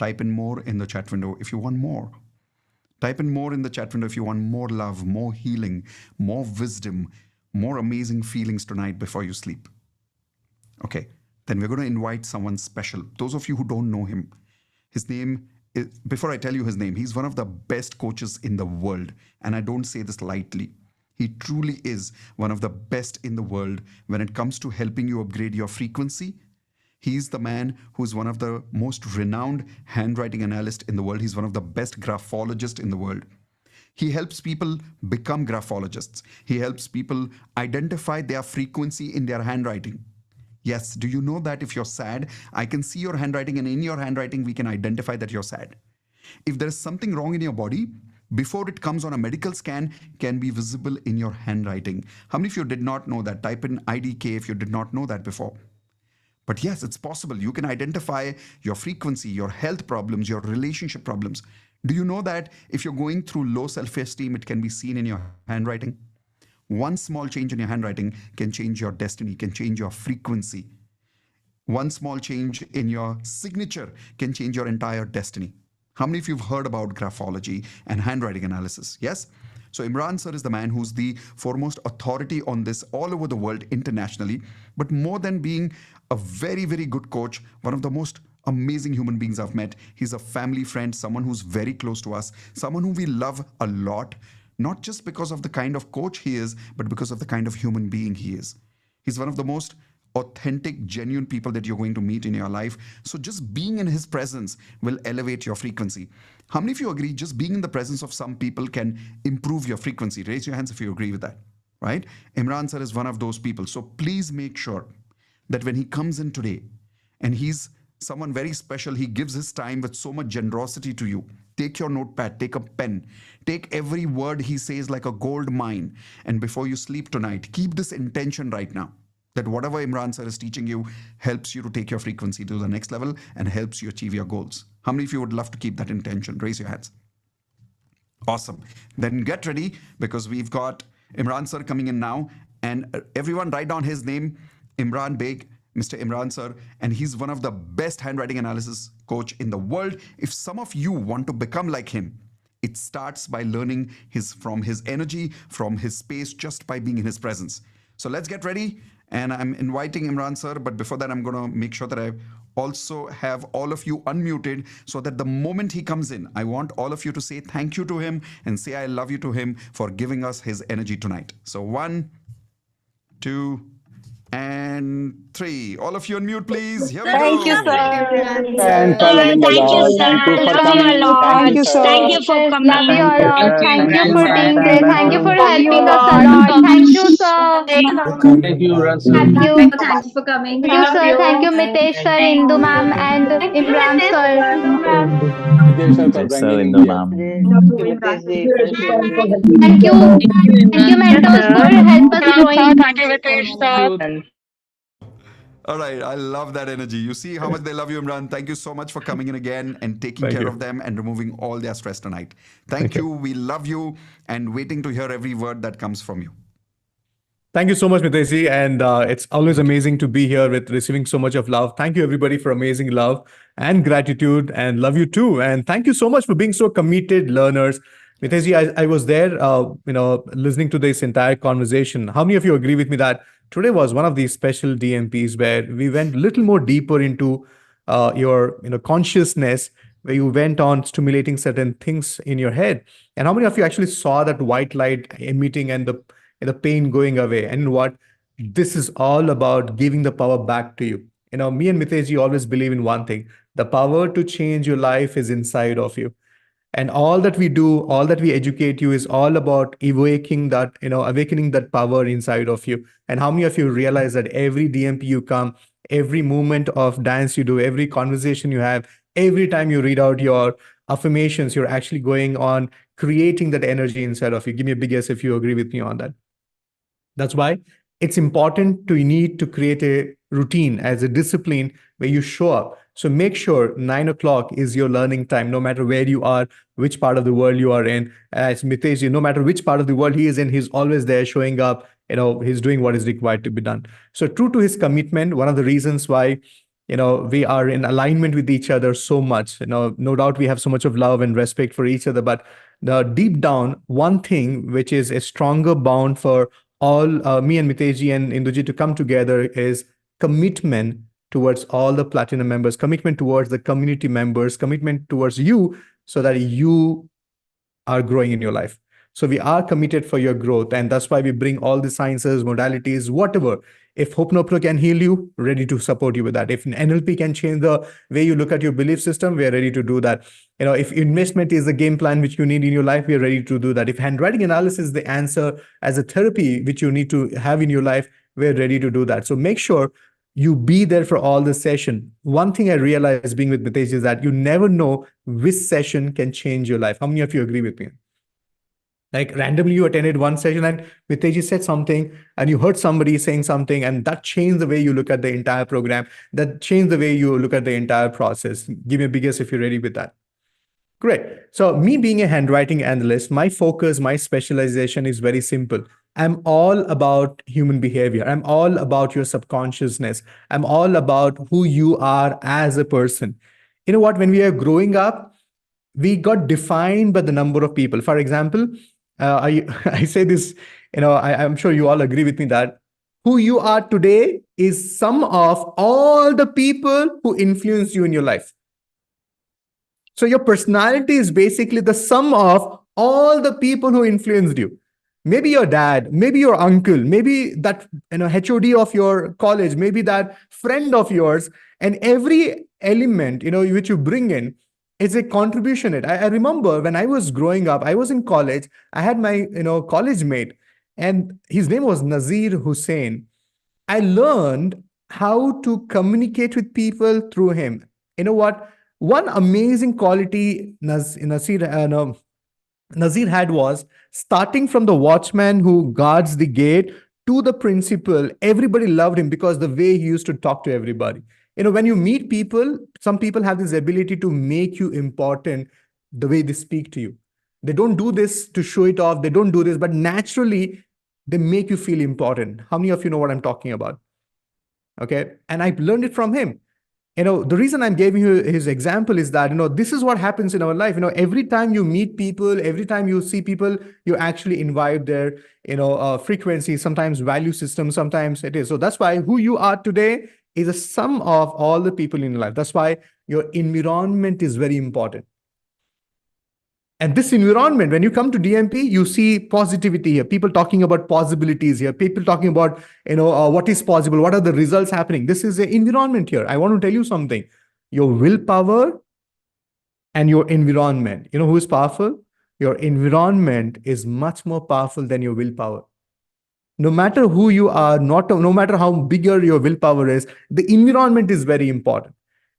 Type in more in the chat window if you want more. Type in more in the chat window if you want more love, more healing, more wisdom, more amazing feelings tonight before you sleep. Okay, then we're going to invite someone special. Those of you who don't know him, his name is, before I tell you his name, he's one of the best coaches in the world. And I don't say this lightly. He truly is one of the best in the world when it comes to helping you upgrade your frequency. He's the man who's one of the most renowned handwriting analysts in the world. He's one of the best graphologists in the world. He helps people become graphologists. He helps people identify their frequency in their handwriting. Yes, do you know that if you're sad, I can see your handwriting, and in your handwriting, we can identify that you're sad. If there's something wrong in your body, before it comes on a medical scan, can be visible in your handwriting. How many of you did not know that? Type in IDK if you did not know that before. But yes, it's possible. You can identify your frequency, your health problems, your relationship problems. Do you know that if you're going through low self-esteem, it can be seen in your handwriting? One small change in your handwriting can change your destiny, can change your frequency. One small change in your signature can change your entire destiny. How many of you have heard about graphology and handwriting analysis? Yes? So Imran sir is the man who's the foremost authority on this all over the world internationally. But more than being a very, very good coach, one of the most amazing human beings I've met, he's a family friend, someone who's very close to us, someone who we love a lot, not just because of the kind of coach he is, but because of the kind of human being he is. He's one of the most authentic, genuine people that you're going to meet in your life. So just being in his presence will elevate your frequency. How many of you agree just being in the presence of some people can improve your frequency? Raise your hands if you agree with that, right? Imran sir is one of those people. So please make sure that when he comes in today, and he's someone very special, he gives his time with so much generosity to you. Take your notepad, take a pen, take every word he says like a gold mine. And before you sleep tonight, keep this intention right now, that whatever Imran sir is teaching you helps you to take your frequency to the next level and helps you achieve your goals. How many of you would love to keep that intention? Raise your hands. Awesome. Then get ready, because we've got Imran sir coming in now. And everyone write down his name, Imran Baig, Mr. Imran sir. And he's one of the best handwriting analysis coach in the world. If some of you want to become like him, it starts by learning from his energy, from his space, just by being in his presence. So let's get ready. And I'm inviting Imran sir, but before that, I'm going to make sure that I also have all of you unmuted, so that the moment he comes in, I want all of you to say thank you to him and say I love you to him for giving us his energy tonight. So 1, 2, and 3. All of you unmute, please. Here we Thank you, go. sir. Thanks for Sir, loving us thank you, all. sir. Thank you for Love you a coming. Thank lot. you, Thank you, sir. Thank sir. you for Yes, love you coming. a Thank you, lot. sir. Thank you Thank you, for ma'am. being there. Thank you for Love you helping us a all. lot. Thank you, sir. Thank you, Russell. Thank you. Thank you for coming. Thank you, sir. Thank you, Mitesh sir, Indu ma'am, and Imran sir. Mitesh sir for Yes, sir, bringing in me the here. ma'am. Thank you, Mitesh ji. Thank you. Thank you. Thank you, Thank you, Imran mentors, for sir. help us growing. Thank you, Mitesh sir. All right. I love that energy. You see how much they love you, Imran. Thank you so much for coming in again and taking Thank care you. of them and removing all their stress tonight. Thank you. We love you and waiting to hear every word that comes from you. Thank you so much, Mitesh. And it's always amazing to be here with receiving so much of love. Thank you, everybody, for amazing love and gratitude, and love you too. And thank you so much for being so committed learners. Mitesh, I was there, listening to this entire conversation. How many of you agree with me that today was one of these special DMPs where we went a little more deeper into your consciousness, where you went on stimulating certain things in your head? And how many of you actually saw that white light emitting and the pain going away? And what this is all about, giving the power back to you. Me and Mitesh always believe in one thing: the power to change your life is inside of you. And all that we do, all that we educate you, is all about awakening that power inside of you. And how many of you realize that every DMP you come, every movement of dance you do, every conversation you have, every time you read out your affirmations, you're actually going on creating that energy inside of you? Give me a big yes if you agree with me on that. That's why it's important to need to create a routine as a discipline where you show up. So make sure 9 o'clock is your learning time, no matter where you are, which part of the world you are in. As Mitesh, no matter which part of the world he is in, he's always there showing up. He's doing what is required to be done. So true to his commitment, one of the reasons why we are in alignment with each other so much. No doubt we have so much of love and respect for each other, but the deep down, one thing which is a stronger bond for all me and Miteji and Induji to come together is commitment towards all the platinum members, commitment towards the community members, commitment towards you, so that you are growing in your life. So we are committed for your growth, and that's why we bring all the sciences, modalities, whatever. If Ho'oponopono can heal you, ready to support you with that. If NLP can change the way you look at your belief system, we are ready to do that. If investment is the game plan which you need in your life, we are ready to do that. If handwriting analysis is the answer as a therapy which you need to have in your life, we're ready to do that. So make sure you be there for all the session. One thing I realized being with Mitesh is that you never know which session can change your life. How many of you agree with me? Like randomly you attended one session and Mitesh said something and you heard somebody saying something and that changed the way you look at the entire program. That changed the way you look at the entire process. Give me a big yes if you're ready with that. Great. So me being a handwriting analyst, my focus, my specialization is very simple. I'm all about human behavior. I'm all about your subconsciousness. I'm all about who you are as a person. You know what? When we are growing up, we got defined by the number of people. For example, I I say this, I'm sure you all agree with me that who you are today is sum of all the people who influence you in your life. So your personality is basically the sum of all the people who influenced you. Maybe your dad, maybe your uncle, maybe that HOD of your college, maybe that friend of yours, and every element which you bring in is a contribution. I remember when I was growing up, I was in college. I had my college mate, and his name was Nazir Hussain. I learned how to communicate with people through him. You know what? One amazing quality Nazir had was starting from the watchman who guards the gate to the principal. Everybody loved him because the way he used to talk to everybody. When you meet people, some people have this ability to make you important the way they speak to you. They don't do this to show it off. They don't do this, but naturally, they make you feel important. How many of you know what I'm talking about? Okay. And I learned it from him. The reason I'm giving you his example is that, this is what happens in our life. Every time you meet people, every time you see people, you actually invite their, frequency, sometimes value system, sometimes it is. So that's why who you are today is a sum of all the people in your life. That's why your environment is very important. And this environment, when you come to DMP, you see positivity here, people talking about possibilities here, people talking about, what is possible, what are the results happening. This is the environment here. I want to tell you something. Your willpower and your environment. You know who is powerful? Your environment is much more powerful than your willpower. No matter who you are, no matter how bigger your willpower is, the environment is very important.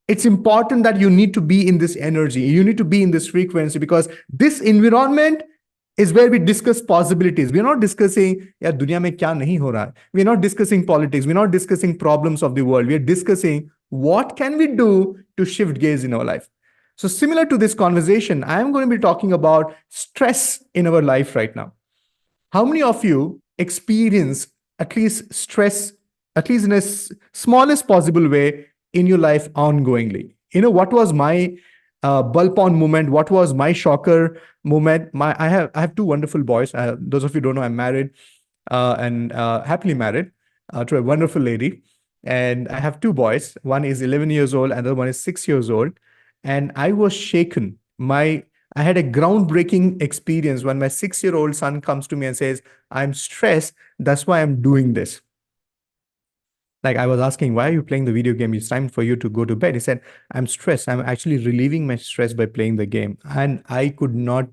It's important that you need to be in this energy. You need to be in this frequency because this environment is where we discuss possibilities. We're not discussing, yeah, dunya mein kya nahi ho raha hai. We're not discussing politics. We're not discussing problems of the world. We're discussing what can we do to shift gaze in our life. So similar to this conversation, I'm going to be talking about stress in our life right now. How many of you experience at least stress, at least in a smallest possible way in your life ongoingly? What was my bulb on moment? What was my shocker moment? I have two wonderful boys. Those of you who don't know, I'm married and happily married to a wonderful lady. And I have two boys. One is 11 years old, and the other one is 6 years old. And I was shaken. I had a groundbreaking experience when my 6-year-old son comes to me and says, I'm stressed. That's why I'm doing this. Like I was asking, why are you playing the video game? It's time for you to go to bed. He said, I'm stressed. I'm actually relieving my stress by playing the game. And I don't know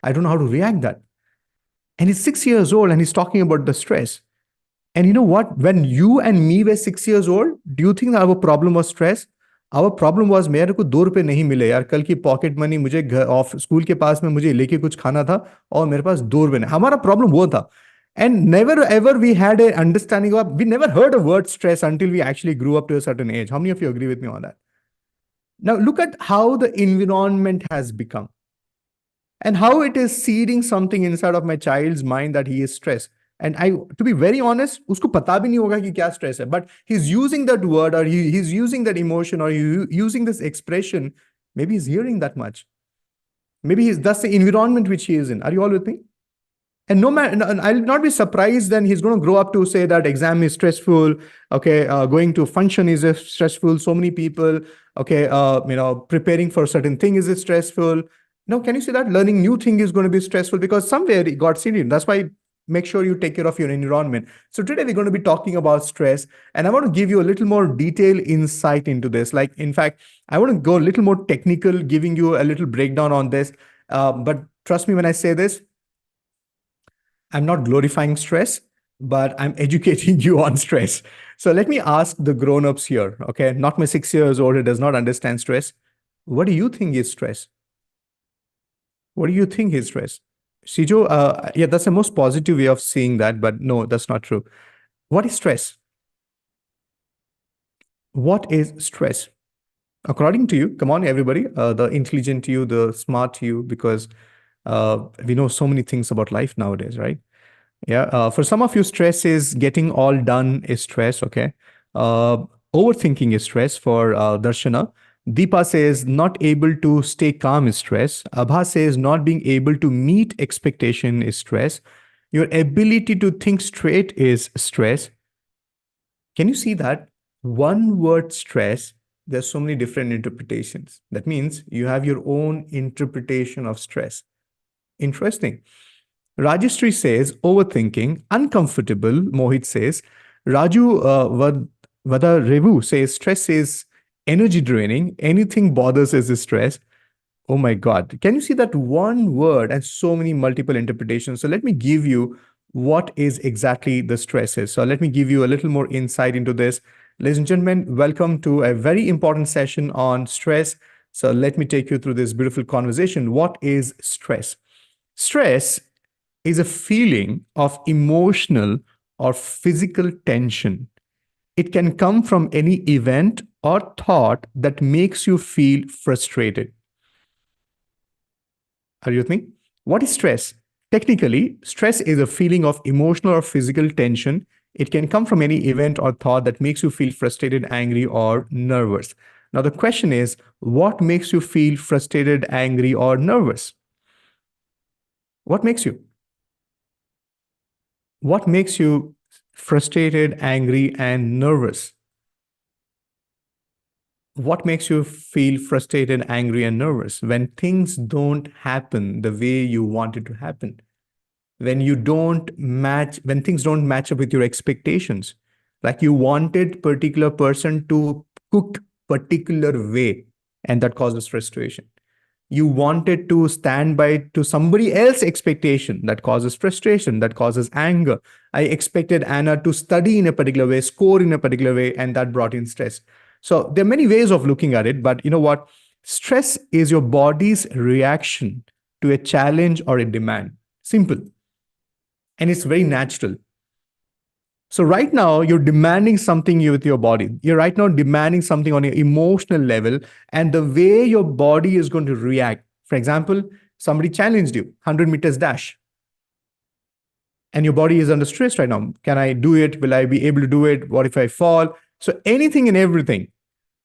how to react that. And he's 6 years old and he's talking about the stress. And you know what? When you and me were 6 years old, do you think that our problem was stress? Our problem was मेरे को 2 रुपए नहीं मिले यार, कल की pocket money मुझे घर ऑफ स्कूल के पास में मुझे लेके कुछ खाना था और मेरे पास 2 रुपए नहीं. हमारा प्रॉब्लम वो था. And never ever we had an understanding of, we never heard a word stress until we actually grew up to a certain age. How many of you agree with me on that? Now look at how the environment has become and how it is seeding something inside of my child's mind that he is stressed. And to be very honest, उसको पता भी नहीं होगा कि क्या stress है. But he's using that word, or he's using that emotion, or using this expression. Maybe he's hearing that much. Maybe that's the environment which he is in. Are you all with me? And no man, I'll not be surprised then he's going to grow up to say that exam is stressful. Okay, going to function is stressful. So many people. Okay, preparing for a certain thing is stressful. Now, can you say that learning new thing is going to be stressful because somewhere it got seen. That's why make sure you take care of your environment. So today we're going to be talking about stress, and I want to give you a little more detailed insight into this. Like, in fact, I want to go a little more technical, giving you a little breakdown on this. But trust me when I say this, I'm not glorifying stress, but I'm educating you on stress. So let me ask the grown-ups here, okay? Not my 6 years old who does not understand stress. What do you think is stress? What do you think is stress? Sijo, yeah, that's the most positive way of seeing that, but no, that's not true. What is stress? What is stress? According to you, come on, everybody, the intelligent you, the smart you, because we know so many things about life nowadays, right? Yeah. For some of you, stress is getting all done is stress. Okay. Uh, Overthinking is stress for Darshana. Deepa says not able to stay calm is stress. Abha says not being able to meet expectation is stress. Your ability to think straight is stress. Can you see that? One word stress, there's so many different interpretations. That means you have your own interpretation of stress. Interesting. Rajeshri says overthinking, uncomfortable. Mohit says. Raju Vada Revu says stress is energy draining. Anything bothers is stress. Oh my God. Can you see that one word and so many multiple interpretations? So let me give you what is exactly the stress is. So let me give you a little more insight into this. Ladies and gentlemen, welcome to a very important session on stress. So let me take you through this beautiful conversation. What is stress? Stress is a feeling of emotional or physical tension. It can come from any event or thought that makes you feel frustrated. Are you with me? What is stress? Technically, stress is a feeling of emotional or physical tension. It can come from any event or thought that makes you feel frustrated, angry, or nervous. Now, the question is, what makes you feel frustrated, angry, or nervous? What makes you? What makes you frustrated, angry, and nervous? What makes you feel frustrated, angry, and nervous? When things don't happen the way you want it to happen. When things don't match up with your expectations. Like you wanted particular person to cook particular way, and that causes frustration. You wanted to stand by to somebody else's expectation, that causes frustration, that causes anger. I expected Anna to study in a particular way, score in a particular way, and that brought in stress. So there are many ways of looking at it, but you know what? Stress is your body's reaction to a challenge or a demand. Simple. And it's very natural. So right now you're demanding something with your body. You're right now demanding something on your emotional level, and the way your body is going to react. For example, somebody challenged you 100 meters dash, and your body is under stress right now. Can I do it? Will I be able to do it? What if I fall? So anything and everything.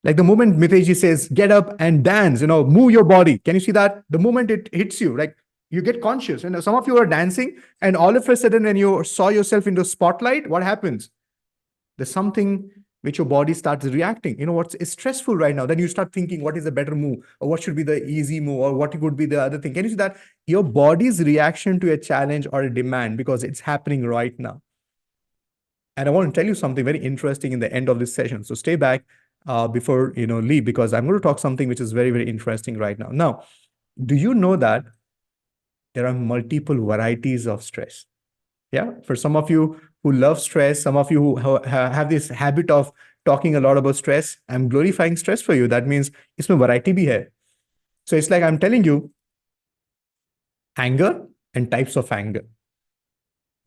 Like the moment Mitesh says, get up and dance, move your body. Can you see that? The moment it hits you, like you get conscious. And some of you are dancing, and all of a sudden, when you saw yourself in the spotlight, what happens? There's something which your body starts reacting. You know what's stressful right now? Then you start thinking, what is the better move? Or what should be the easy move? Or what would be the other thing? Can you see that? Your body's reaction to a challenge or a demand, because it's happening right now. And I want to tell you something very interesting in the end of this session. So stay back before leave, because I'm going to talk something which is very, very interesting right now. Now, do you know that there are multiple varieties of stress? Yeah, for some of you who love stress, some of you who have this habit of talking a lot about stress, I'm glorifying stress for you. That means इसमें variety bhi hai. So it's like I'm telling you anger and types of anger.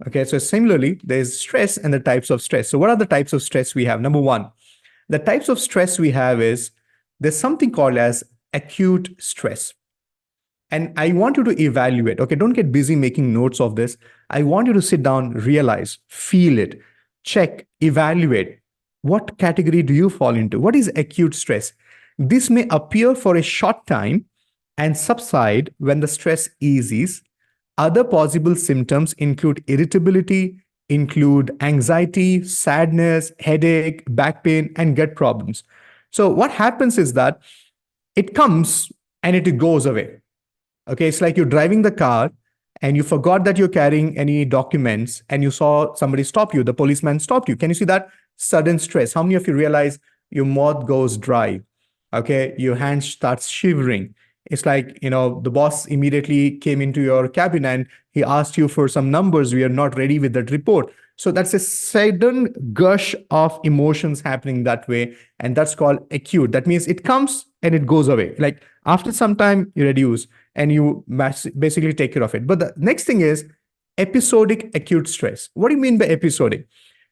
Okay, so similarly, there's stress and the types of stress. So what are the types of stress we have? Number one, the types of stress we have is there's something called as acute stress. And I want you to evaluate. Okay, don't get busy making notes of this. I want you to sit down, realize, feel it, check, evaluate. What category do you fall into? What is acute stress? This may appear for a short time and subside when the stress eases. Other possible symptoms include irritability, include anxiety, sadness, headache, back pain, and gut problems. So, what happens is that it comes and it goes away. Okay, it's like you're driving the car and you forgot that you're carrying any documents and you saw somebody stop you, the policeman stopped you. Can you see that sudden stress? How many of you realize your mouth goes dry? Okay, your hand starts shivering. It's like, the boss immediately came into your cabin and he asked you for some numbers. We are not ready with that report. So that's a sudden gush of emotions happening that way. And that's called acute. That means it comes and it goes away. Like after some time, you reduce and you basically take care of it. But the next thing is episodic acute stress. What do you mean by episodic?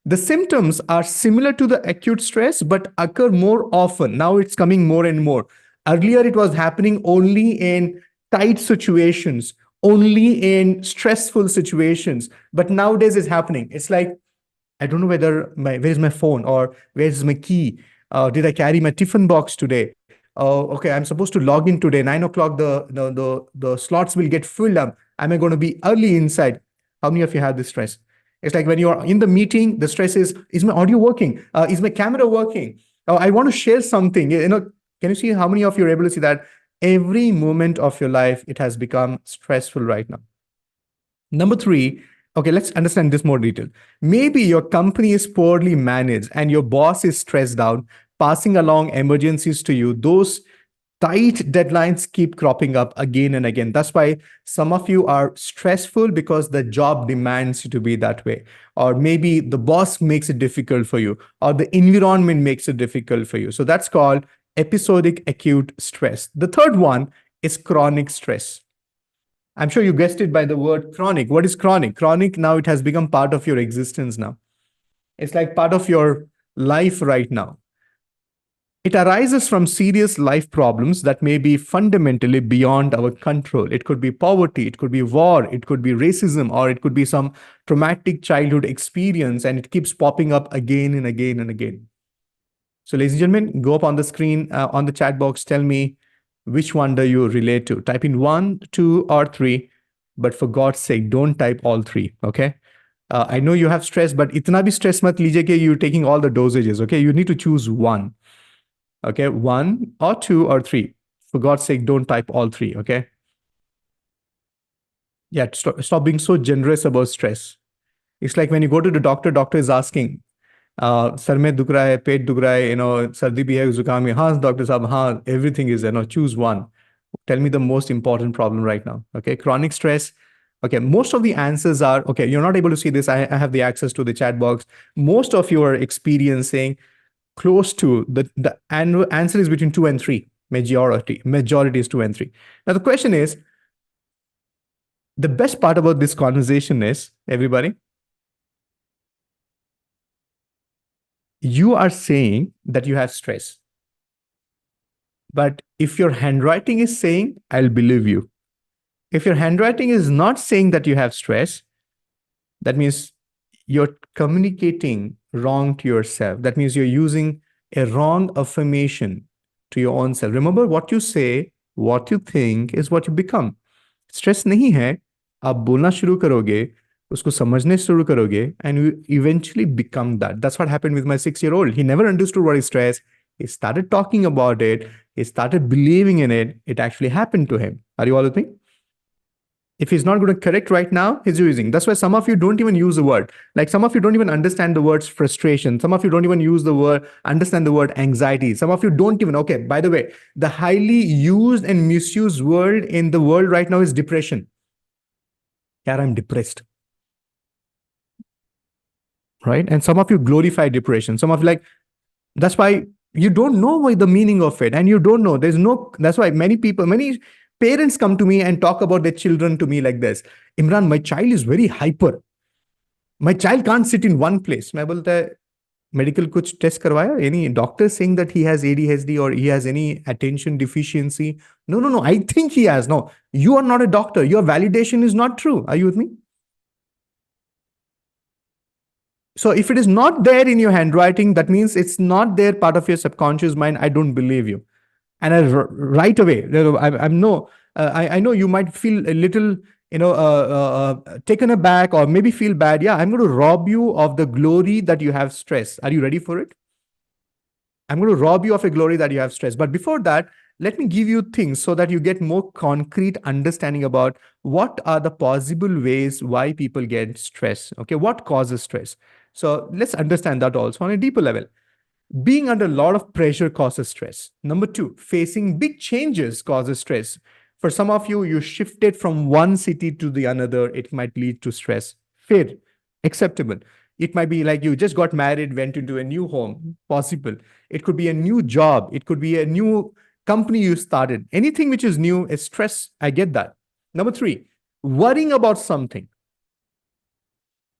The symptoms are similar to the acute stress, but occur more often. Now it's coming more and more. Earlier, it was happening only in tight situations, only in stressful situations. But nowadays, it's happening. It's like, I don't know where's my phone or where's my key? Did I carry my tiffin box today? Okay, I'm supposed to log in today. 9 o'clock, the slots will get filled up. Am I going to be early inside? How many of you have this stress? It's like when you are in the meeting, the stress is my audio working? Is my camera working? I want to share something. Can you see how many of you are able to see that every moment of your life, it has become stressful right now? Number three, okay, let's understand this more detail. Maybe your company is poorly managed and your boss is stressed out, passing along emergencies to you. Those tight deadlines keep cropping up again and again. That's why some of you are stressful because the job demands you to be that way. Or maybe the boss makes it difficult for you, or the environment makes it difficult for you. So that's called episodic acute stress. The third one is chronic stress. I'm sure you guessed it by the word chronic. What is chronic? Chronic, now it has become part of your existence now. It's like part of your life right now. It arises from serious life problems that may be fundamentally beyond our control. It could be poverty, it could be war, it could be racism, or it could be some traumatic childhood experience, and it keeps popping up again and again and again. So, ladies and gentlemen, go up on the screen, on the chat box, tell me which one do you relate to. Type in 1, 2, or 3, but for God's sake, don't type all three, okay? I know you have stress, but itna bhi stress mat lijiye ki you're taking all the dosages, okay? You need to choose one. Okay, 1 or 2 or 3. For God's sake, don't type all three, okay? Yeah, stop being so generous about stress. It's like when you go to the doctor is asking, sir mein dukh raha hai, pet dukh raha hai, sardi bhi hai, zukam hai. Haan, doctor sahab, haan, everything is, choose one. Tell me the most important problem right now, okay? Chronic stress. Okay, most of the answers are, okay, you're not able to see this. I have the access to the chat box. Most of you are experiencing close to the answer is between 2 and 3. Majority is 2 and 3. Now the question is, the best part about this conversation is, everybody, you are saying that you have stress, but if your handwriting is saying, I'll believe you. If your handwriting is not saying that you have stress, that means you're communicating wrong to yourself. That means you're using a wrong affirmation to your own self. Remember, what you say, what you think is what you become. Stress नहीं है, आप बोलना शुरू करोगे, उसको समझने शुरू करोगे, and you eventually become that. That's what happened with my 6-year-old. He never understood what is stress. He started talking about it. He started believing in it. It actually happened to him. Are you all with me? If he's not going to correct right now, he's using. That's why some of you don't even use the word. Like some of you don't even understand the word frustration. Some of you don't even understand the word anxiety. Some of you don't even, okay, by the way, the highly used and misused word in the world right now is depression. Yeah, I'm depressed. Right? And some of you glorify depression. Some of you that's why you don't know what the meaning of it. And you don't know. That's why many parents come to me and talk about their children to me like this. Imran, my child is very hyper. My child can't sit in one place. मैं बोलता है, medical kuch test karwaya? Any doctor saying that he has ADHD or he has any attention deficiency? No, no, no. I think he has. No, you are not a doctor. Your validation is not true. Are you with me? So if it is not there in your handwriting, that means it's not there part of your subconscious mind. I don't believe you. And right away, I'm no, I know you might feel a little, taken aback or maybe feel bad. Yeah, I'm going to rob you of the glory that you have stress. Are you ready for it? I'm going to rob you of a glory that you have stress. But before that, let me give you things so that you get more concrete understanding about what are the possible ways why people get stress. Okay, what causes stress? So let's understand that also on a deeper level. Being under a lot of pressure causes stress. Number two, facing big changes causes stress. For some of you, you shifted from one city to the another. It might lead to stress. Fair, acceptable. It might be like you just got married, went into a new home, possible. It could be a new job. It could be a new company you started. Anything which is new is stress. I get that. Number three, worrying about something.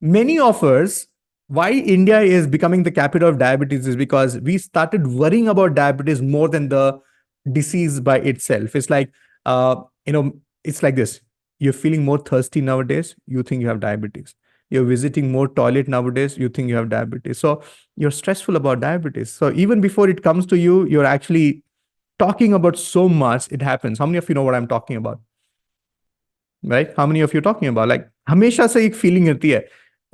Many of us, why India is becoming the capital of diabetes is because we started worrying about diabetes more than the disease by itself. It's like, uh, it's like this. You're feeling more thirsty nowadays, you think you have diabetes. You're visiting more toilet nowadays, you think you have diabetes. So you're stressful about diabetes. So even before it comes to you, you're actually talking about so much, it happens. How many of you know what I'm talking about? Right? How many of you talking about? Like, हमेशा से एक feeling रहती है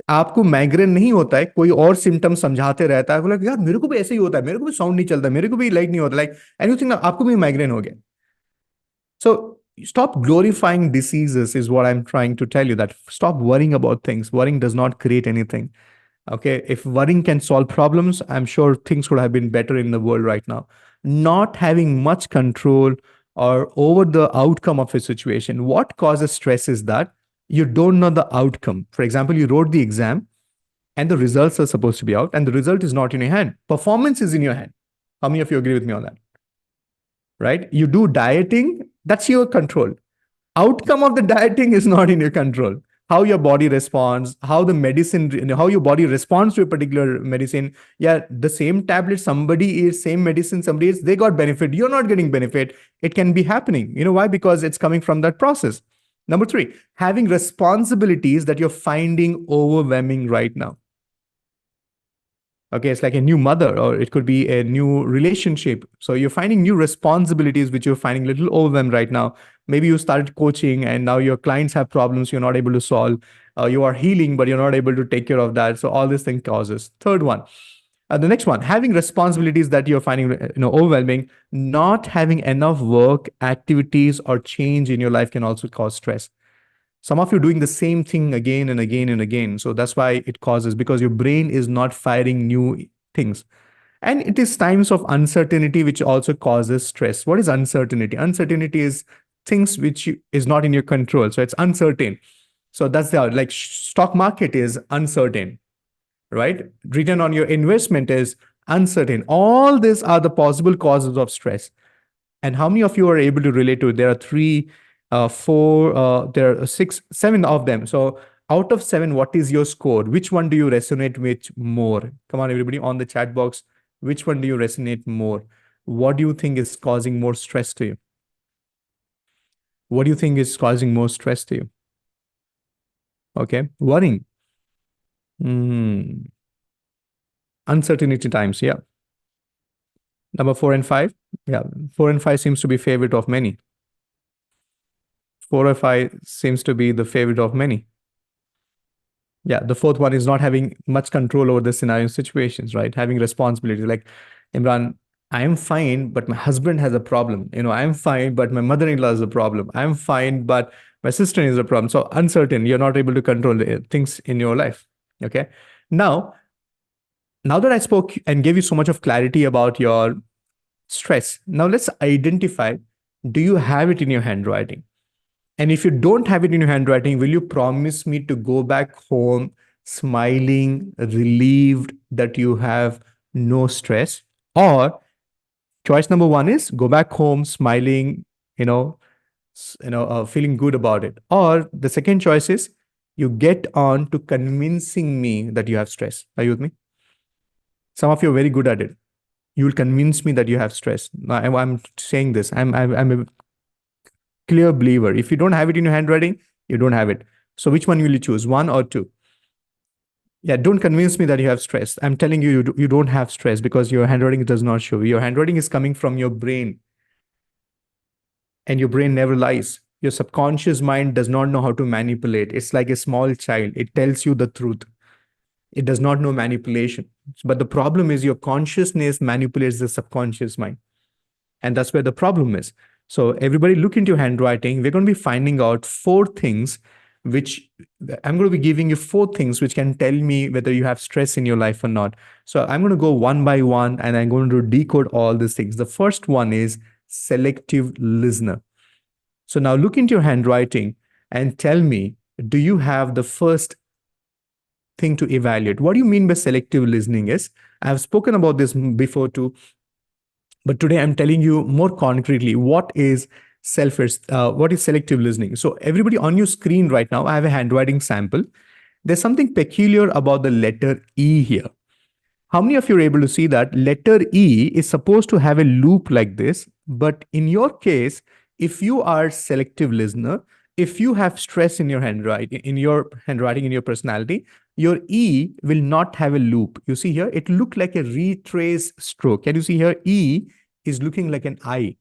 आपको migraine नहीं होता है कोई और सिम्टम समझाते रहता है बोला यार मेरे को भी ऐसे ही होता है मेरे को भी साउंड नहीं चलता मेरे को भी लाइट नहीं होता लाइक एनीथिंग आपको भी माइग्रेन हो गया सो stop glorifying diseases is what I'm trying to tell you that stop worrying about things worrying does not create anything okay if worrying can solve problems I'm sure things would have been better in the world right now not having much control or over the outcome of a situation what causes stress is that you don't know the outcome for example you wrote the exam and the results are supposed to be out and the result is not in your hand performance is in your hand how many of you agree with me on that right you do dieting that's your control outcome of the dieting is not in your control how your body responds how the medicine how your body responds to a particular medicine yeah the same tablet somebody is same medicine somebody is they got benefit you're not getting benefit it can be happening you know why because it's coming from that process number three having responsibilities that you're finding overwhelming right now okay it's like a new mother or it could be a new relationship so you're finding new responsibilities which you're finding a little overwhelmed right now maybe you started coaching and now your clients have problems you're not able to solve you are healing but you're not able to take care of that so all this thing causes third one the next one having responsibilities that you're finding overwhelming not having enough work activities or change in your life can also cause stress some of you doing the same thing again and again and again so that's why it causes because your brain is not firing new things and it is times of uncertainty which also causes stress what is uncertainty uncertainty is things which is not in your control so it's uncertain so that's the like stock market is uncertain right return on your investment is uncertain all these are the possible causes of stress and how many of you are able to relate to it? There are three, four, there are six, seven of them. So out of seven, what is your score? Which one do you resonate with more? Come on, everybody on the chat box. Which one do you resonate more? What do you think is causing more stress to you? What do you think is causing more stress to you? Okay, worrying. Uncertainty times, yeah. Number 4 and 5. Yeah, 4 and 5 seems to be favorite of many. 4 or 5 seems to be the favorite of many. Yeah, the fourth one is not having much control over the scenario situations, right? Having responsibility. Like, Imran, I am fine, but my husband has a problem. I'm fine, but my mother-in-law has a problem. I'm fine, but my sister is a problem. So uncertain, you're not able to control the things in your life. Okay. Now that I spoke and gave you so much of clarity about your stress, now let's identify, do you have it in your handwriting? And if you don't have it in your handwriting, will you promise me to go back home smiling, relieved that you have no stress? Or choice number one is go back home smiling, feeling good about it. Or the second choice is you get on to convincing me that you have stress. Are you with me? Some of you are very good at it. You will convince me that you have stress. I'm saying this. I'm a clear believer. If you don't have it in your handwriting, you don't have it. So which one will you choose? One or two? Yeah, don't convince me that you have stress. I'm telling you, you don't have stress because your handwriting does not show. Your handwriting is coming from your brain, and your brain never lies. Your subconscious mind does not know how to manipulate. It's like a small child. It tells you the truth. It does not know manipulation. But the problem is your consciousness manipulates the subconscious mind. And that's where the problem is. So everybody look into your handwriting. We're going to be finding out four things which I'm going to be giving you four things which can tell me whether you have stress in your life or not. So I'm going to go one by one and I'm going to decode all these things. The first one is selective listener. So now look into your handwriting and tell me, do you have the first thing to evaluate? What do you mean by selective listening is? I've spoken about this before too, but today I'm telling you more concretely what is what is selective listening. So everybody on your screen right now, I have a handwriting sample. There's something peculiar about the letter E here. How many of you are able to see that letter E is supposed to have a loop like this? But in your case, if you are selective listener, if you have stress in your handwriting, in your personality, your E will not have a loop. You see here, it looked like a retrace stroke. Can you see here? E is looking like an I.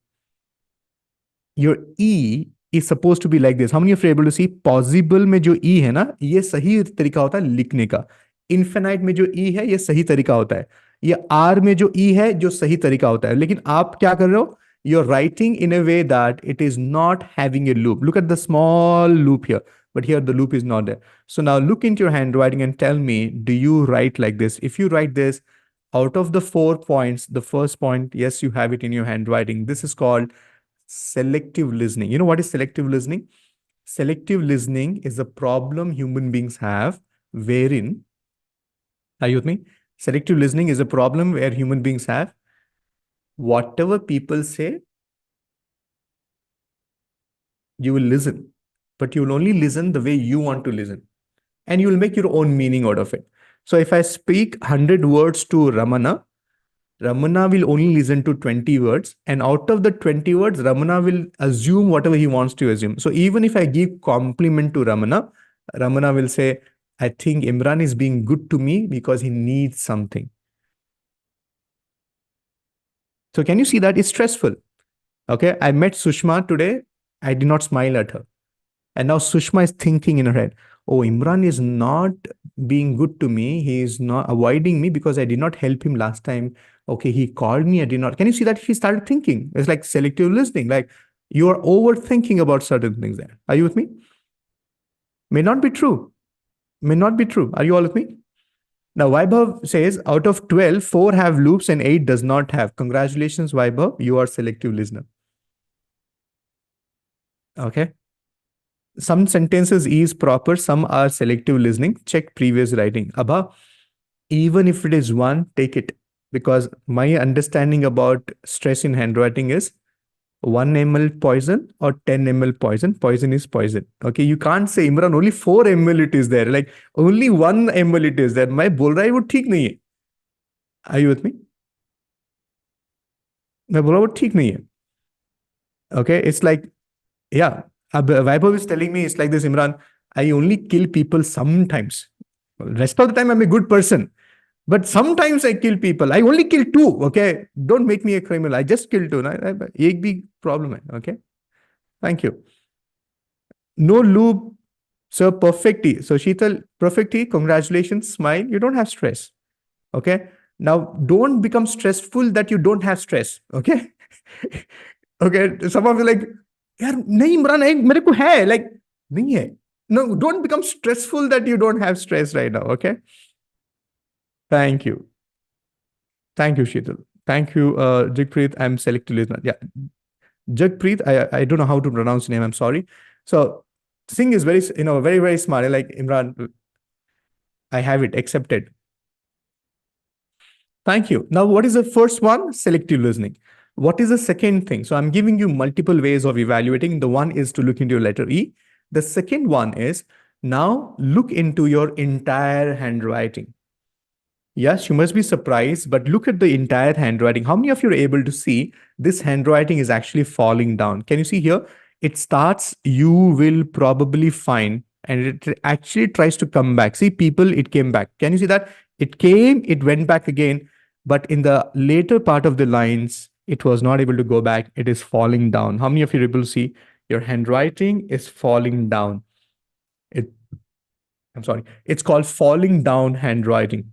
Your E is supposed to be like this. How many of you are able to see? Possible में जो E है ना, ये सही तरीका होता है लिखने का. Infinite में जो E है, ये सही तरीका होता है. ये R में जो E है, जो सही तरीका होता है. लेकिन आप क्या कर रहे हो? You're writing in a way that it is not having a loop. Look at the small loop here, but here the loop is not there. So now look into your handwriting and tell me, do you write like this? If you write this, out of the 4 points, the first point, yes, you have it in your handwriting. This is called selective listening. You know what is selective listening? Selective listening is a problem human beings have wherein, are you with me? Selective listening is a problem where human beings have whatever people say, you will listen, but you will only listen the way you want to listen, and you will make your own meaning out of it. So if I speak 100 words to Ramana will only listen to 20 words, and out of the 20 words, Ramana will assume whatever he wants to assume. So even if I give compliment to Ramana will say, I think Imran is being good to me because he needs something. So can you see that? It's stressful. Okay, I met Sushma today. I did not smile at her. And now Sushma is thinking in her head, oh, Imran is not being good to me. He is not avoiding me because I did not help him last time. Okay, he called me. I did not. Can you see that she started thinking? It's like selective listening. Like you are overthinking about certain things there. Are you with me? May not be true. May not be true. Are you all with me? Now, Vaibhav says out of 12, 4 have loops and 8 does not have. Congratulations, Vaibhav. You are selective listener. Okay. Some sentences is proper, some are selective listening. Check previous writing. Abha, even if it is one, take it. Because my understanding about stress in handwriting is 1 ml poison or 10 ml poison. Poison is poison. Okay, you can't say Imran only 4 ml it is there. Like only 1 ml it is there. मैं बोल रहा है वो ठीक नहीं है. Are you with me? मैं बोल रहा हूँ वो ठीक नहीं है. Okay, it's like, yeah. Vaibhav is telling me it's like this, Imran. I only kill people sometimes. Rest of the time, I'm a good person. But sometimes I kill people. I only kill 2. Okay. Don't make me a criminal. I just kill 2. एक big problem है. Okay. Thank you. No loop. So perfectly. So Sheetal, perfectly. Congratulations. Smile. You don't have stress. Okay. Now don't become stressful that you don't have stress. Okay. Okay. Some of you like, यार नहीं इमरान है मेरे को है like नहीं है. No, don't become stressful that you don't have stress right now. Okay. Thank you. Thank you, Sheetal. Thank you, Jagpreet. I'm selective listener. Yeah. Jagpreet, I don't know how to pronounce your name. I'm sorry. So Singh is very, very, very smart. Like Imran, I have it accepted. Thank you. Now, what is the first one? Selective listening. What is the second thing? So I'm giving you multiple ways of evaluating. The one is to look into your letter E. The second one is now look into your entire handwriting. Yes, you must be surprised, but look at the entire handwriting. How many of you are able to see this handwriting is actually falling down? Can you see here? It starts, you will probably find, and it actually tries to come back. See, people, it came back. Can you see that? It came, it went back again, but in the later part of the lines, it was not able to go back. It is falling down. How many of you are able to see your handwriting is falling down? It, I'm sorry, it's called falling down handwriting.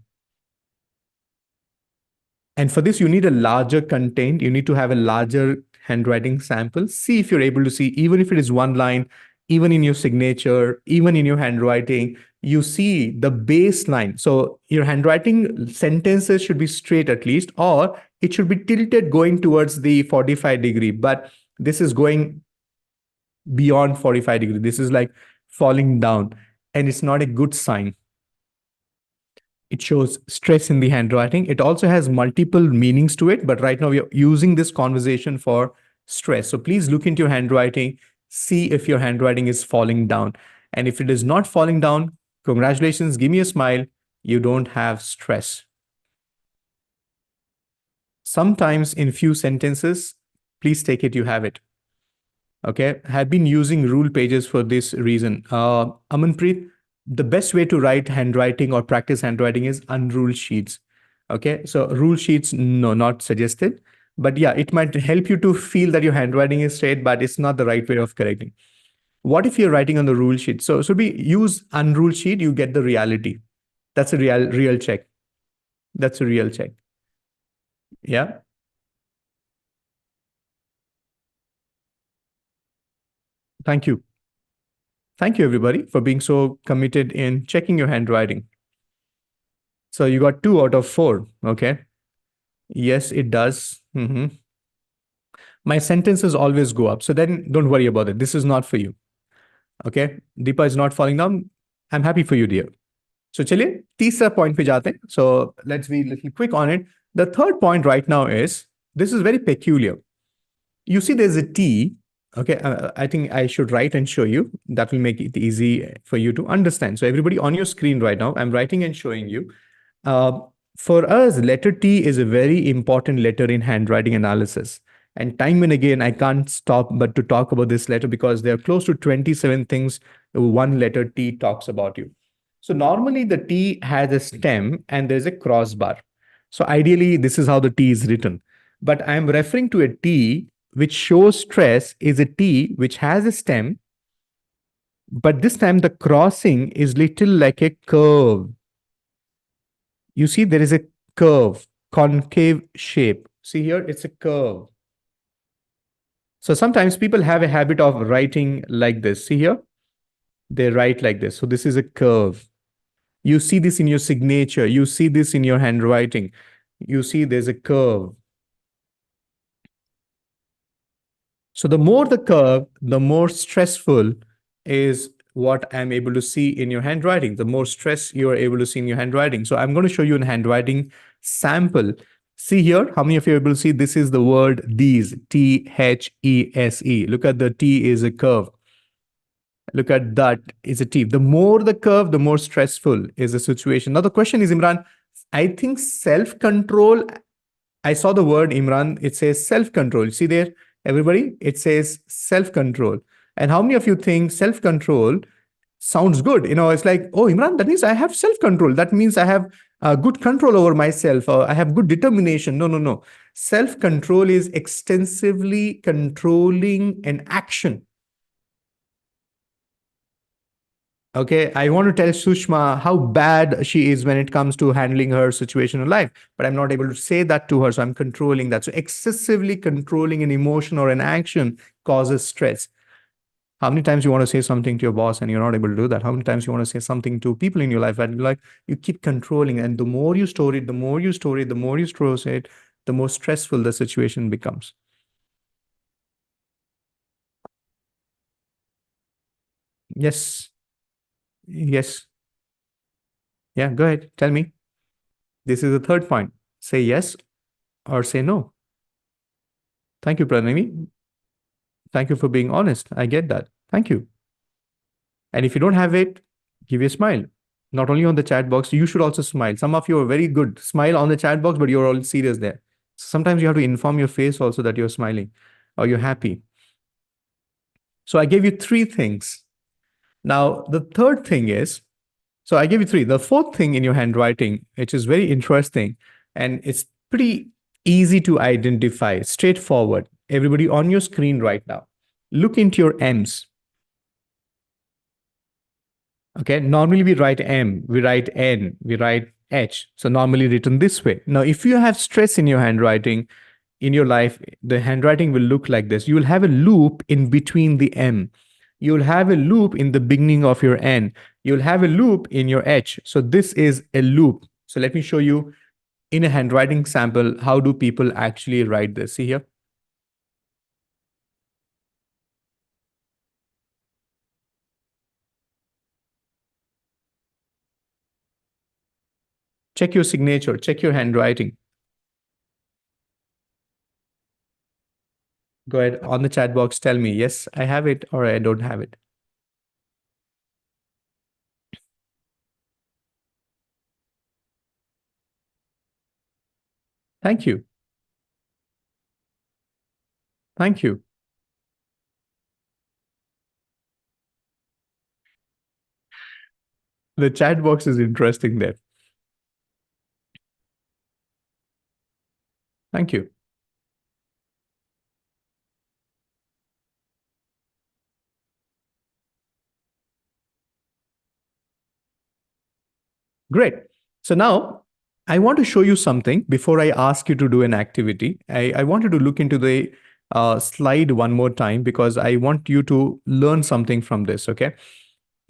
And for this, you need a larger content. You need to have a larger handwriting sample. See if you're able to see, even if it is one line, even in your signature, even in your handwriting, you see the baseline. So your handwriting sentences should be straight at least, or it should be tilted going towards the 45-degree. But this is going beyond 45-degree. This is like falling down, and it's not a good sign. It shows stress in the handwriting. It also has multiple meanings to it, but right now we are using this conversation for stress. So please look into your handwriting, see if your handwriting is falling down. And if it is not falling down, congratulations, give me a smile. You don't have stress. Sometimes in few sentences, please take it, you have it. Okay, have been using rule pages for this reason. Amanpreet, the best way to write handwriting or practice handwriting is unruled sheets. Okay, so rule sheets, no, not suggested. But yeah, it might help you to feel that your handwriting is straight, but it's not the right way of correcting. What if you're writing on the rule sheet? So we use unruled sheet, you get the reality. That's a real check. That's a real check. Yeah. Thank you. Thank you, everybody, for being so committed in checking your handwriting. So you got 2 out of 4. Okay. Yes, it does. My sentences always go up. So then don't worry about it. This is not for you. Okay. Deepa is not falling down. I'm happy for you, dear. So chaliye, तीसरा point पे जाते हैं. So let's be a little quick on it. The third point right now is, this is very peculiar. You see there's a T. Okay. I think I should write and show you. That will make it easy for you to understand. So everybody on your screen right now, I'm writing and showing you. Uh, for us, letter T is a very important letter in handwriting analysis. And time and again, I can't stop but to talk about this letter because there are close to 27 things one letter T talks about you. So normally the T has a stem and there's a crossbar. So ideally, this is how the T is written. But I'm referring to a T which shows stress is a T which has a stem, but this time the crossing is little like a curve. You see there is a curve, concave shape. See here, it's a curve. So sometimes people have a habit of writing like this. See here, they write like this. So this is a curve. You see this in your signature. You see this in your handwriting. You see there's a curve. So the more the curve, the more stressful is what I'm able to see in your handwriting, the more stress you are able to see in your handwriting. So I'm going to show you a handwriting sample. See here, how many of you are able to see this is the word these, These. Look at the T is a curve. Look at that is a T. The more the curve, the more stressful is the situation. Now the question is, Imran, I think self-control, I saw the word Imran, it says self-control. See there, everybody, it says self-control. And how many of you think self-control sounds good? You know, it's like, oh, Imran, that means I have self-control. That means I have good control over myself, or I have good determination. No, no, no. Self-control is extensively controlling an action. Okay, I want to tell Sushma how bad she is when it comes to handling her situation in life, but I'm not able to say that to her, so I'm controlling that. So excessively controlling an emotion or an action causes stress. How many times you want to say something to your boss and you're not able to do that? How many times you want to say something to people in your life and like you keep controlling, and the more you store it, the more you store it, the more you store it, the more stressful the situation becomes. Yes. Yes. Yeah, go ahead. Tell me. This is the third point. Say yes or say no. Thank you, Pranami. Thank you for being honest. I get that. Thank you. And if you don't have it, give you a smile. not only on the chat box, you should also smile. Some of you are very good. Smile on the chat box, but you're all serious there. Sometimes you have to inform your face also that you're smiling or you're happy. So I gave you three things. Now, the third thing is, so I gave you three. The fourth thing in your handwriting, which is very interesting, and it's pretty easy to identify, straightforward. Everybody on your screen right now, look into your M's. Okay, normally we write M, we write N, we write H. So normally written this way. Now, if you have stress in your handwriting, in your life, the handwriting will look like this. You will have a loop in between the M. You'll have a loop in the beginning of your N. You'll have a loop in your H. So this is a loop. So let me show you in a handwriting sample, how do people actually write this? See here. Check your signature, check your handwriting. Go ahead on the chat box, tell me, yes, I have it or I don't have it. Thank you. Thank you. The chat box is interesting there. Thank you. Great. So now I want to show you something before I ask you to do an activity. I want you to look into the slide one more time because I want you to learn something from this, okay?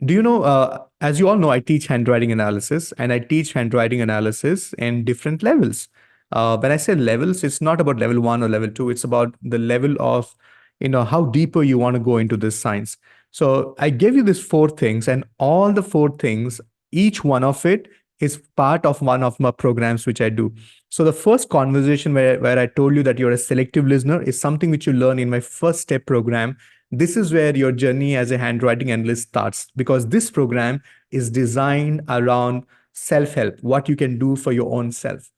Do you know, as you all know, I teach handwriting analysis and I teach handwriting analysis in different levels. When I say levels, it's not about level 1 or level 2. It's about the level of, how deeper you want to go into this science. So I gave you these four things, and all the four things, each one of it is part of one of my programs which I do. So the first conversation where I told you that you're a selective listener is something which you learn in my first step program. This is where your journey as a handwriting analyst starts, because this program is designed around self-help, what you can do for your own self.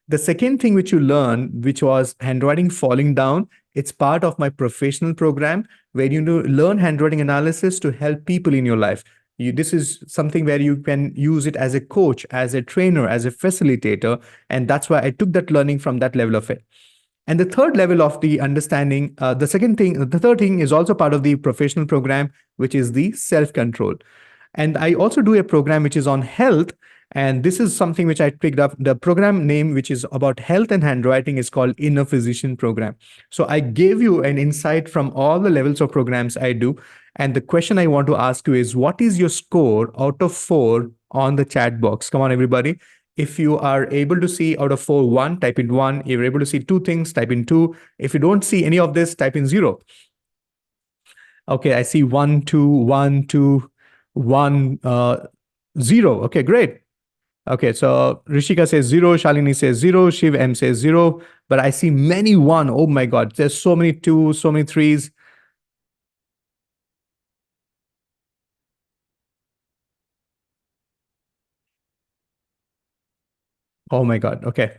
The second thing which you learn, which was handwriting falling down, it's part of my professional program where you learn handwriting analysis to help people in your life. This is something where you can use it as a coach, as a trainer, as a facilitator. And that's why I took that learning from that level of it. And the third level of the understanding, the third thing is also part of the professional program, which is the self-control. And I also do a program which is on health. And this is something which I picked up. The program name, which is about health and handwriting, is called Inner Physician Program. So I gave you an insight from all the levels of programs I do. And the question I want to ask you is, what is your score out of 4 on the chat box? Come on, everybody. If you are able to see out of 4, 1, type in 1. If you're able to see 2 things, type in 2. If you don't see any of this, type in 0. Okay, I see 1, 2, 1, 2, 1, 0. Okay, great. Okay, so Rishika says 0, Shalini says 0, Shiv M says 0, but I see many 1. Oh my God, there's so many 2, so many 3s. Oh my God, okay.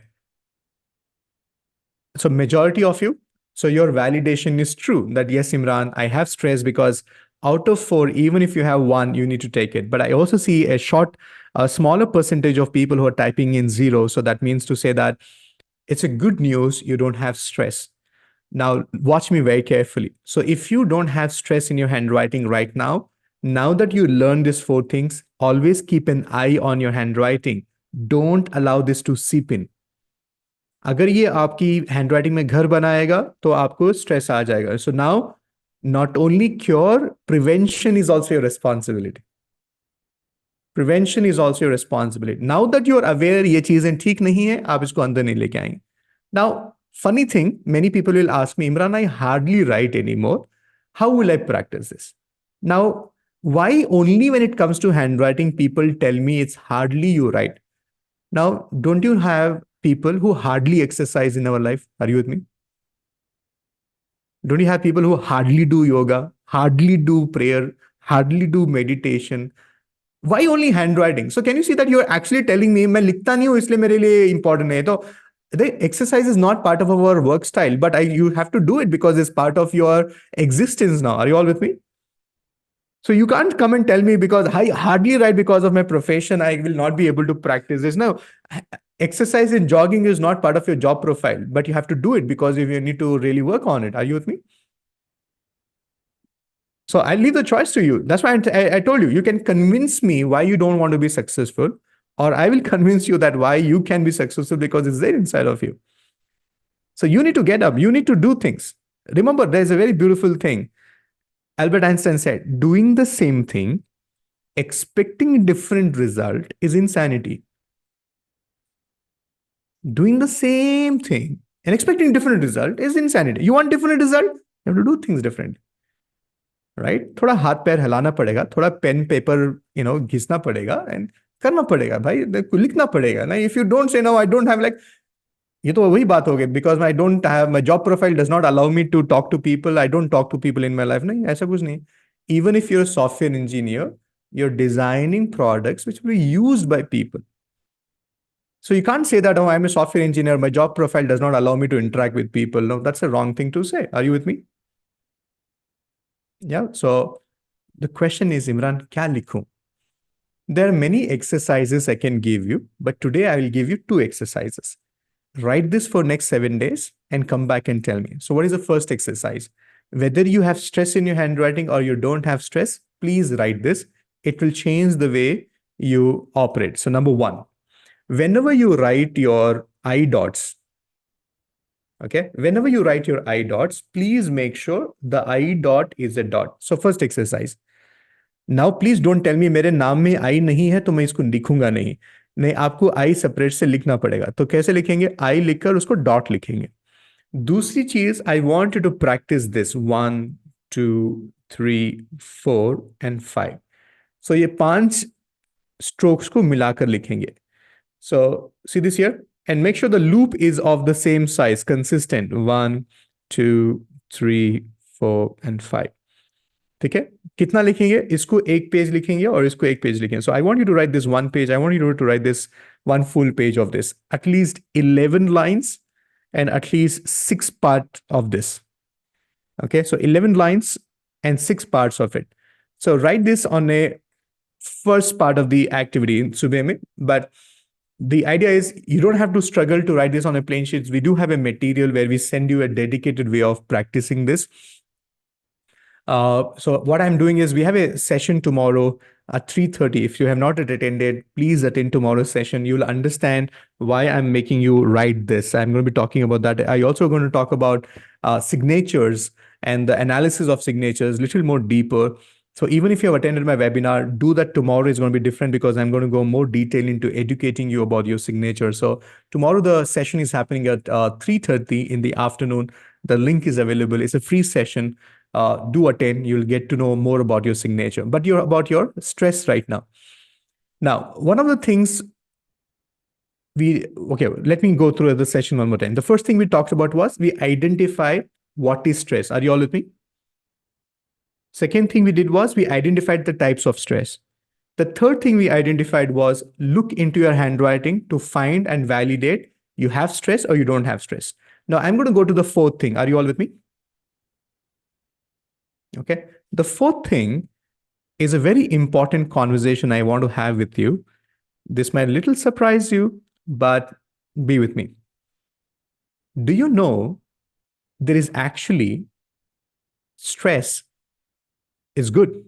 So majority of you, so your validation is true that yes, Imran, I have stress because out of 4, even if you have 1, you need to take it. But I also see a smaller percentage of people who are typing in 0. So that means to say that it's a good news, you don't have stress. Now, watch me very carefully. So if you don't have stress in your handwriting right now that you learn these 4 things, always keep an eye on your handwriting. Don't allow this to seep in. अगर ये आपकी handwriting में घर बनाएगा तो आपको stress आ जाएगा. So now not only cure, prevention is also your responsibility. Prevention is also your responsibility. Now that you are aware ये चीजें ठीक नहीं है, आप इसको अंदर नहीं लेके आएंगे. Now funny thing, many people will ask me, Imran, I hardly right any more, how will I practice this? Now why only when it comes to handwriting people tell me it's hardly you write? Now, don't you have people who hardly exercise in our life? Are you with me? Don't you have people who hardly do yoga, hardly do prayer, hardly do meditation? Why only handwriting? So can you see that you're actually telling me मैं लिखता नहीं हूँ इसलिए मेरे लिए important है. तो the exercise is not part of our work style, but you have to do it because it's part of your existence now. Are you all with me? So you can't come and tell me because I hardly write because of my profession, I will not be able to practice. There's no exercise in jogging is not part of your job profile, but you have to do it because if you need to really work on it. Are you with me? So I leave the choice to you. That's why I told you, you can convince me why you don't want to be successful, or I will convince you that why you can be successful because it's there inside of you. So you need to get up, you need to do things. Remember, there's a very beautiful thing. Albert Einstein said, doing the same thing, expecting a different result is insanity. Doing the same thing and expecting different result is insanity. You want different result? You have to do things differently. Right? थोड़ा हाथ पैर हिलाना पड़ेगा, थोड़ा pen paper घिसना पड़ेगा and करना पड़ेगा भाई, लिखना पड़ेगा ना. If you don't say no I don't have like, ये तो वही बात हो गई because I don't have my job profile does not allow me to talk to people. I don't talk to people in my life. नहीं, ऐसा कुछ नहीं. Even if you're software engineer, you're designing products which will be used by people. So you can't say that, oh, I'm a software engineer, my job profile does not allow me to interact with people. No, that's a wrong thing to say. Are you with me? Yeah. So the question is, Imran, kya likhu? There are many exercises I can give you, but today I will give you 2 exercises. Write this for next 7 days and come back and tell me. So what is the first exercise? Whether you have stress in your handwriting or you don't have stress, please write this. It will change the way you operate. So number 1, whenever you write your I dots, okay, whenever you write your I dots, please make sure the I dot is a dot. So first exercise. Now please don't tell me मेरे नाम में I नहीं है तो मैं इसको लिखूंगा नहीं. नहीं, आपको I सेपरेट से लिखना पड़ेगा. तो कैसे लिखेंगे? I लिखकर उसको डॉट लिखेंगे. दूसरी चीज, I want you to practice this 1, 2, 3, 4 and 5. So ये 5 strokes को मिलाकर लिखेंगे. So see this here and make sure the loop is of the same size, consistent. 1, 2, 3, 4 and 5. ठीक है? कितना लिखेंगे? इसको एक पेज लिखेंगे और इसको एक पेज लिखेंगे. So I want you to write this 1 page. I want you to write this 1 full page of this. At least 11 lines and at least 6 parts of this. Okay, so 11 lines and 6 parts of it. So write this on a first part of the activity in Subeme, but the idea is you don't have to struggle to write this on a plain sheet. We do have a material where we send you a dedicated way of practicing this. So what I'm doing is we have a session tomorrow at 3:30. If you have not attended, please attend tomorrow's session. You'll understand why I'm making you write this. I'm going to be talking about that. I'm also going to talk about signatures and the analysis of signatures a little more deeper. So even if you have attended my webinar, do that tomorrow is going to be different because I'm going to go more detail into educating you about your signature. So tomorrow the session is happening at 3:30 in the afternoon. The link is available. It's a free session. Do attend. You'll get to know more about your signature. But you're about your stress right now. Now, one of the things let me go through the session one more time. The first thing we talked about was we identified what is stress. Are you all with me? Second thing we did was we identified the types of stress. The third thing we identified was look into your handwriting to find and validate you have stress or you don't have stress. Now I'm going to go to the fourth thing. Are you all with me? Okay. The fourth thing is a very important conversation I want to have with you. This might little surprise you, but be with me. Do you know there is actually stress is good?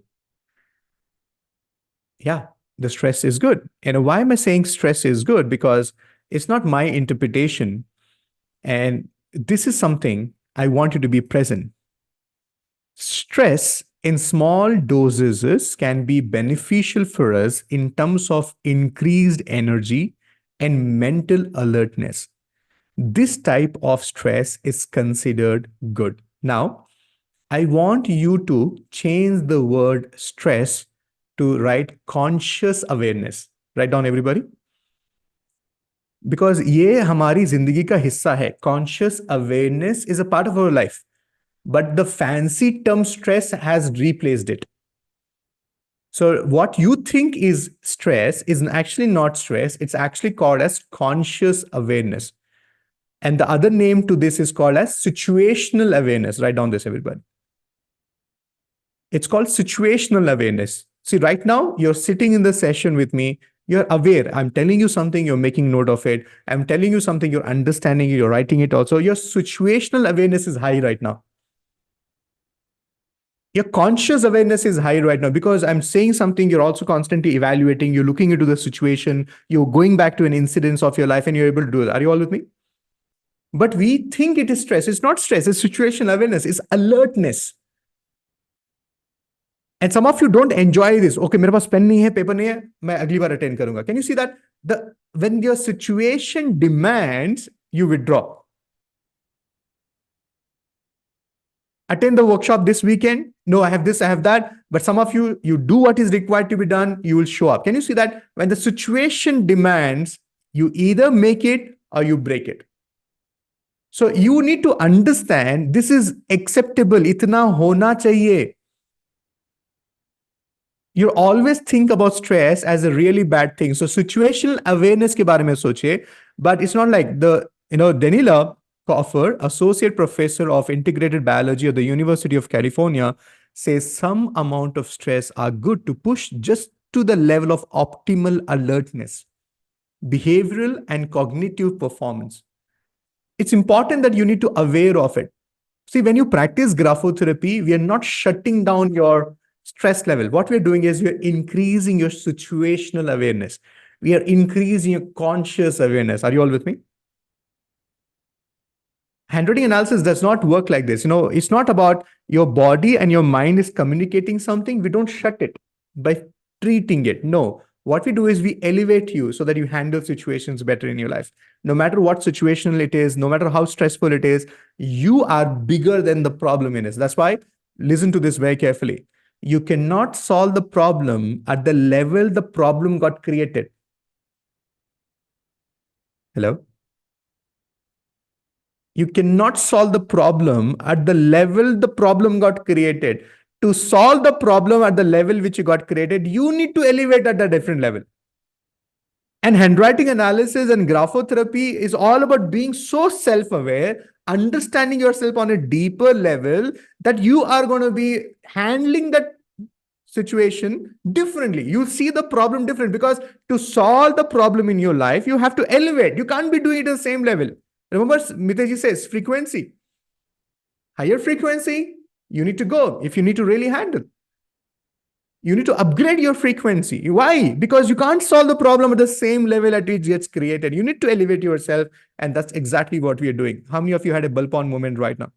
Yeah, the stress is good. And why am I saying stress is good? Because it's not my interpretation. And this is something I want you to be present. Stress in small doses can be beneficial for us in terms of increased energy and mental alertness. This type of stress is considered good. Now, I want you to change the word stress to write conscious awareness. Write down everybody. Because ये हमारी जिंदगी का हिस्सा है. Conscious awareness is a part of our life. But the fancy term stress has replaced it. So what you think is stress is actually not stress. It's actually called as conscious awareness. And the other name to this is called as situational awareness. Write down this, everybody. It's called situational awareness. See, right now, you're sitting in the session with me. You're aware. I'm telling you something, you're making note of it. I'm telling you something, you're understanding it, you're writing it also. Your situational awareness is high right now. Your conscious awareness is high right now because I'm saying something, you're also constantly evaluating, you're looking into the situation, you're going back to an incidence of your life and you're able to do it. Are you all with me? But we think it is stress. It's not stress, it's situational awareness, it's alertness. And some of you don't enjoy this. Okay, मेरे पास pen नहीं है, paper नहीं है, मैं अगली बार attend करूंगा. Can you see that? When your situation demands, you withdraw. Attend the workshop this weekend. No, I have this, I have that. But some of you, you do what is required to be done, you will show up. Can you see that? When the situation demands, you either make it or you break it. So you need to understand this is acceptable. Itna hona chahiye. You always think about stress as a really bad thing. So situational awareness ke baare mein soche, but it's not like Danila Coffer, associate professor of integrated biology at the University of California, says some amount of stress are good to push just to the level of optimal alertness, behavioral and cognitive performance. It's important that you need to aware of it. See, when you practice graphotherapy, we are not shutting down your stress level. What we're doing is we're increasing your situational awareness. We are increasing your conscious awareness. Are you all with me? Handwriting analysis does not work like this. It's not about your body and your mind is communicating something. We don't shut it by treating it. No, what we do is we elevate you so that you handle situations better in your life. No matter what situational it is, no matter how stressful it is, you are bigger than the problem in it. That's why, listen to this very carefully. You cannot solve the problem at the level the problem got created. Hello? You cannot solve the problem at the level the problem got created. To solve the problem at the level which you got created, you need to elevate at a different level. And handwriting analysis and graphotherapy is all about being so self-aware, understanding yourself on a deeper level that you are going to be handling that situation differently. You see the problem different because to solve the problem in your life, you have to elevate. You can't be doing it at the same level. Remember, Mitesh says frequency. Higher frequency, you need to go if you need to really handle. You need to upgrade your frequency. Why? Because you can't solve the problem at the same level at which it gets created. You need to elevate yourself, and that's exactly what we are doing. How many of you had a bulb on moment right now?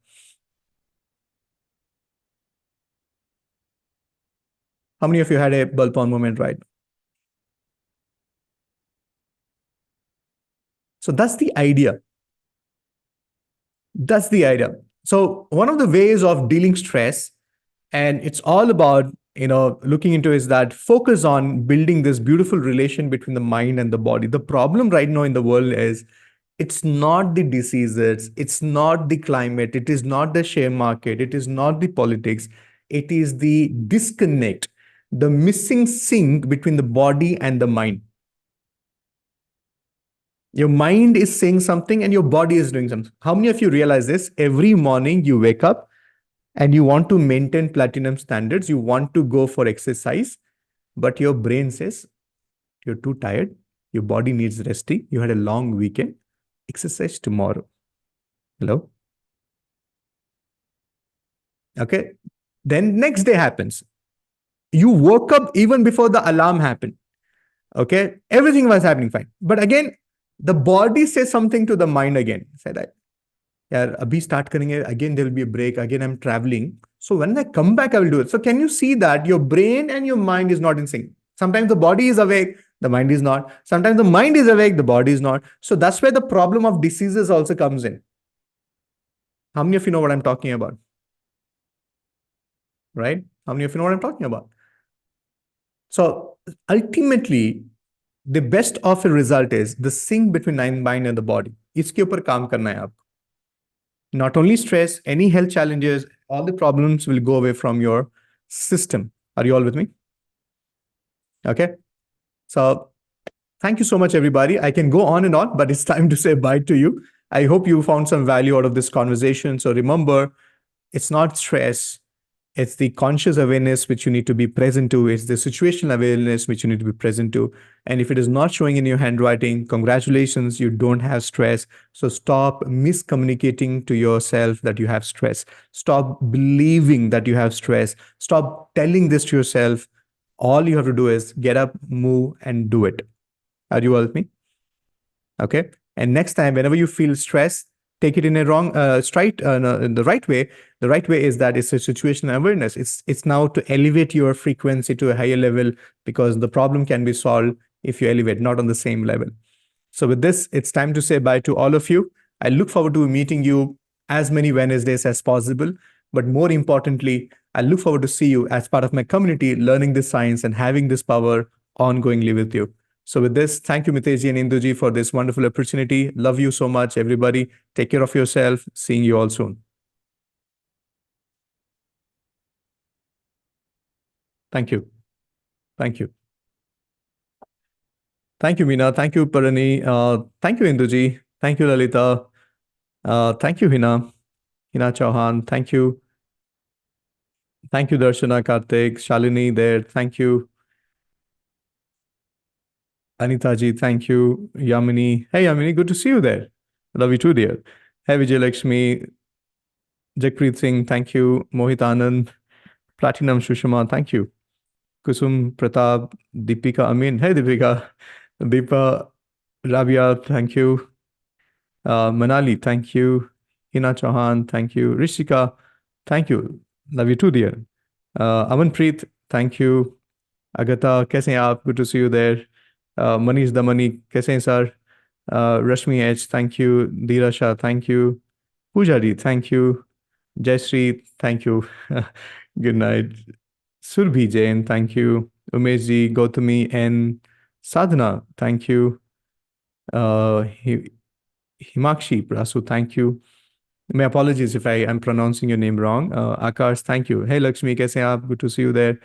How many of you had a bulb on moment right now? So that's the idea. That's the idea. So one of the ways of dealing stress, and it's all about looking into, is that focus on building this beautiful relation between the mind and the body. The problem right now in the world is it's not the diseases, it's not the climate, it is not the share market, it is not the politics, it is the disconnect, the missing sync between the body and the mind. Your mind is saying something and your body is doing something. How many of you realize this? Every morning you wake up and you want to maintain platinum standards, you want to go for exercise, but your brain says you're too tired, your body needs resting, you had a long weekend, exercise tomorrow. Hello? Okay. Then next day happens. You woke up even before the alarm happened. Okay. Everything was happening fine. But again, the body says something to the mind again. Say that, yeah, abhi start karenge, again there will be a break, again I'm traveling. So when I come back, I will do it. So can you see that your brain and your mind is not in sync? Sometimes the body is awake, the mind is not. Sometimes the mind is awake, the body is not. So that's where the problem of diseases also comes in. How many of you know what I'm talking about? Right? How many of you know what I'm talking about? So ultimately, the best of a result is the sync between mind and the body. इसके ऊपर काम करना है आपको. Not only stress, any health challenges, all the problems will go away from your system. Are you all with me? Okay. So thank you so much, everybody. I can go on and on, but it's time to say bye to you. I hope you found some value out of this conversation. So remember, it's not stress. It's the conscious awareness which you need to be present to. It's the situational awareness which you need to be present to. And if it is not showing in your handwriting, congratulations, you don't have stress. So stop miscommunicating to yourself that you have stress. Stop believing that you have stress. Stop telling this to yourself. All you have to do is get up, move, and do it. Are you all with me? Okay. And next time, whenever you feel stress, take it in a wrong, straight, no, in the right way. The right way is that it's a situational awareness. It's now to elevate your frequency to a higher level, because the problem can be solved if you elevate, not on the same level. So with this, it's time to say bye to all of you. I look forward to meeting you as many Wednesdays as possible. But more importantly, I look forward to see you as part of my community, learning this science and having this power ongoingly with you. So with this, thank you, Mitesh and Induji, for this wonderful opportunity. Love you so much, everybody. Take care of yourself. Seeing you all soon. Thank you. Thank you. Thank you, Meena. Thank you, Parani. Thank you, Induji. Thank you, Lalita. Thank you, Hina. Hina Chauhan. Thank you. Thank you, Darshana, Karthik, Shalini there. Thank you. Anita ji, thank you. Yamini. Hey, Yamini, good to see you there. Love you too, dear. Hey, Vijay Lakshmi. Jakpreet Singh, thank you. Mohit Anand. Platinum Shushama, thank you. Kusum Pratap. Deepika Amin. Hey, Deepika. Deepa Rabia, thank you. Manali, thank you. Hina Chauhan, thank you. Rishika, thank you. Love you too, dear. Amanpreet, thank you. Agata, कैसे हैं आप? Good to see you there. Manish Damani, कैसे हैं sir? Rashmi H, thank you. Dheera Shah, thank you. Pujari, thank you. Jayashree, thank you. Good night. Surbhi Jain, thank you. Umesh ji, Gautami N. Sadhana, thank you. Himakshi Prasu, thank you. My apologies if I am pronouncing your name wrong. Akash, thank you. Hey Lakshmi, kaise hain aap? Good to see you there.